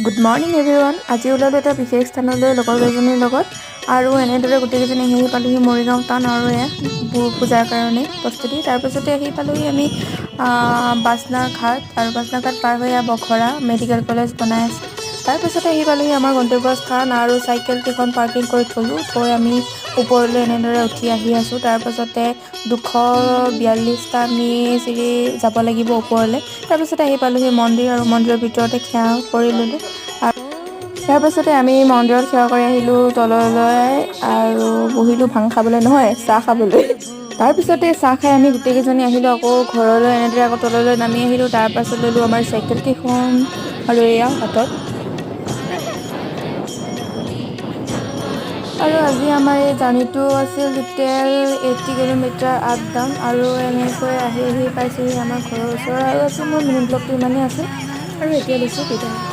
Good morning everyone. আজি ওলালোঁ এটা বিশেষ স্থানলৈ লগৰ কেইজনীৰ লগত আৰু এনেদৰে গোটেইকেইজনী আহি পালোহি মৰিগাঁও টাউন আৰু এয়া পূজাৰ কাৰণে প্ৰস্তুতি। তাৰপিছতে আহি পালোহি আমি বাছনা ঘাট আৰু বাছনা ঘাট পাৰ হৈ বখৰা মেডিকেল কলেজ বনাই আছে। তাৰপিছতে আহি পালোহি আমাৰ গন্তব্যস্থান আৰু চাইকেলকেইখন পাৰ্কিং কৰি থৈ আমি ওপৰলৈ এনেদৰে উঠি আহি আছোঁ। তাৰপাছতে 242টা আমি চিৰি যাব লাগিব ওপৰলৈ। তাৰপিছতে আহি পালোহি মন্দিৰ আৰু মন্দিৰৰ ভিতৰতে সেৱা কৰি ল'লোঁ আৰু তাৰ পাছতে আমি মন্দিৰত সেৱা কৰি আহিলোঁ তললৈ আৰু বহিলোঁ ভাং খাবলৈ নহয় চাহ খাবলৈ। তাৰপিছতে চাহ খাই আমি গোটেইকেইজনী আহিলোঁ আকৌ ঘৰলৈ। এনেদৰে আকৌ তললৈ নামি আহিলোঁ। তাৰপাছত ল'লোঁ আমাৰ চাইকেলকেইখন আৰু এয়া হাতত। আৰু আজি আমাৰ এই জাৰ্ণিটো আছিল টোটেল 80 কিলোমিটাৰ আপ ডাউন আৰু এনেকৈ আহি পাইছোঁহি আমাৰ ঘৰৰ ওচৰৰ। আৰু আজি মোৰ মিনি ব্লগটো ইমানেই আছিল আৰু এতিয়া লৈছোঁ বিদায়।